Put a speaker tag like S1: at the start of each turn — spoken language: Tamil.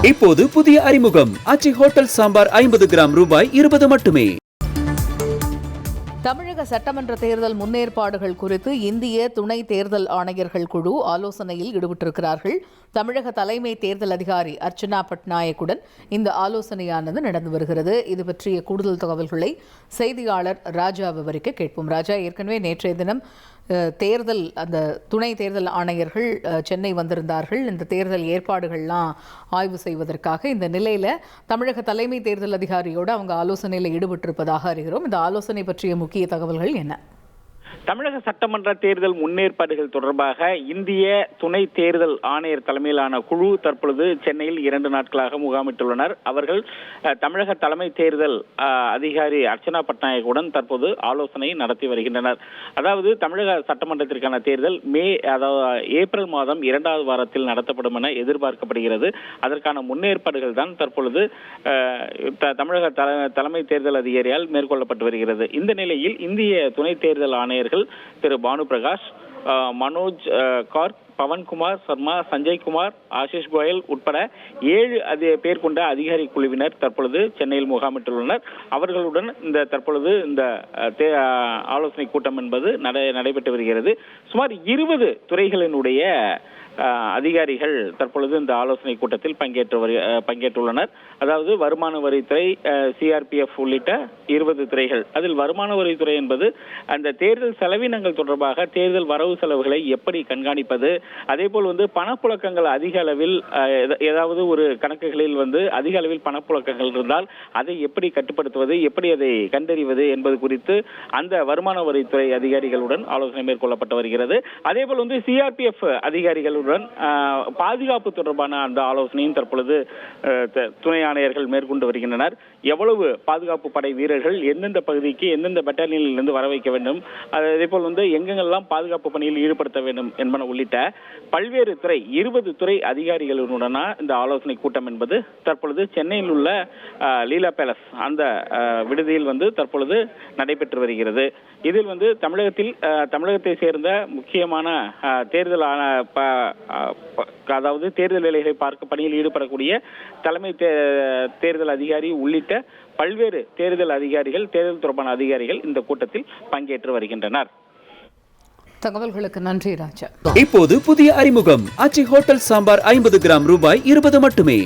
S1: இப்போது புதிய அறிமுகம் ஆச்சி ஹோட்டல் சாம்பார் 50 கிராம் ரூபாய் 20 மட்டுமே.
S2: தமிழக சட்டமன்ற தேர்தல் முன்னேற்பாடுகள் குறித்து இந்திய துணை தேர்தல் ஆணையர்கள் குழு ஆலோசனையில் ஈடுபட்டிருக்கிறார்கள். தமிழக தலைமை தேர்தல் அதிகாரி அர்ச்சனா பட்நாயக்குடன் இந்த ஆலோசனையானது நடந்து வருகிறது. இது பற்றிய கூடுதல் தகவல்களை செய்தியாளர் ராஜா விவரிக்க கேட்போம். ராஜா, ஏற்கனவே நேற்றைய தினம் அந்த துணை தேர்தல் ஆணையர்கள் சென்னை வந்திருந்தார்கள். இந்த தேர்தல் ஏற்பாடுகள்லாம் ஆய்வு செய்வதற்காக. இந்த நிலையில் தமிழக தலைமை தேர்தல் அதிகாரியோடு அவங்க ஆலோசனையில் ஈடுபட்டிருப்பதாக அறிகிறோம். இந்த ஆலோசனை பற்றிய முக்கிய தகவல்கள் என்ன?
S3: தமிழக சட்டமன்ற தேர்தல் முன்னேற்பாடுகள் தொடர்பாக இந்திய துணை தேர்தல் ஆணையர் தலைமையிலான குழு தற்பொழுது சென்னையில் 2 நாட்களாக முகாமிட்டுள்ளனர். அவர்கள் தமிழக தலைமை தேர்தல் அதிகாரி அர்ச்சனா பட்நாயக்குடன் தற்போது ஆலோசனை நடத்தி வருகின்றனர். அதாவது தமிழக சட்டமன்றத்திற்கான தேர்தல் ஏப்ரல் மாதம் 2வது வாரத்தில் நடத்தப்படும் என எதிர்பார்க்கப்படுகிறது. அதற்கான முன்னேற்பாடுகள் தான் தற்பொழுது தமிழக தலைமை தேர்தல் அதிகாரியால் மேற்கொள்ளப்பட்டு வருகிறது. இந்த நிலையில் இந்திய துணை தேர்தல் ஆணையர்கள் திரு பானு பிரகாஷ், மனோஜ் கார்க், பவன்குமார் சர்மா, சஞ்சய்குமார், ஆஷிஷ் கோயல் உட்பட 7 பேர் கொண்ட அதிகாரி குழுவினர் தற்பொழுது சென்னையில் முகாமிட்டுள்ளனர். அவர்களுடன் தற்பொழுது இந்த ஆலோசனை கூட்டம் என்பது நடைபெற்று வருகிறது. சுமார் 20 துறைகளினுடைய அதிகாரிகள் தற்பொழுது இந்த ஆலோசனை கூட்டத்தில் பங்கேற்றுள்ளனர். அதாவது வருமான வரித்துறை, சிஆர்பிஎஃப் உள்ளிட்ட 20 துறைகள். அதில் வருமான வரித்துறை என்பது அந்த தேர்தல் செலவினங்கள் தொடர்பாக தேர்தல் வரவு செலவுகளை எப்படி கண்காணிப்பது, அதே போல் பணப்புழக்கங்கள் அதிக அளவில் ஏதாவது ஒரு கணக்குகளில் அதிக அளவில் பணப்புழக்கங்கள் இருந்தால் அதை எப்படி கட்டுப்படுத்துவது, எப்படி அதை கண்டறிவது என்பது குறித்து அந்த வருமான வரித்துறை அதிகாரிகளுடன் ஆலோசனை மேற்கொள்ளப்பட்டு வருகிறது. அதே போல் சிஆர்பிஎஃப் அதிகாரிகள் பாதுகாப்பு தொடர்பான அந்த ஆலோசனையும் தற்பொழுது துணை ஆணையர்கள் மேற்கொண்டு வருகின்றனர். எவ்வளவு பாதுகாப்பு படை வீரர்கள் எந்தெந்த பகுதிக்கு எந்தெந்த பட்டாலியனில் இருந்து வர வைக்க வேண்டும், அதே போல் எங்கெங்கெல்லாம் பாதுகாப்பு பணியில் ஈடுபடுத்த வேண்டும் என்பன உள்ளிட்ட பல்வேறு துறை 20 துறை அதிகாரிகளுடனான இந்த ஆலோசனை கூட்டம் என்பது தற்பொழுது சென்னையில் உள்ள லீலா பேலஸ் அந்த விடுதியில் தற்பொழுது நடைபெற்று வருகிறது. இதில் தமிழகத்தை சேர்ந்த முக்கியமான தேர்தல் தேர்தல் வேலைகளை பார்க்க பணியில் ஈடுபடக்கூடிய தலைமை தேர்தல் அதிகாரி உள்ளிட்ட பல்வேறு தேர்தல் தொடர்பான அதிகாரிகள் இந்த கூட்டத்தில் பங்கேற்று வருகின்றனர்.
S2: தகவல்களுக்கு நன்றி ராஜா.
S1: இப்போது புதிய அறிமுகம் ஆச்சி ஹோட்டல் சாம்பார் 50 கிராம் ரூபாய் 20 மட்டுமே.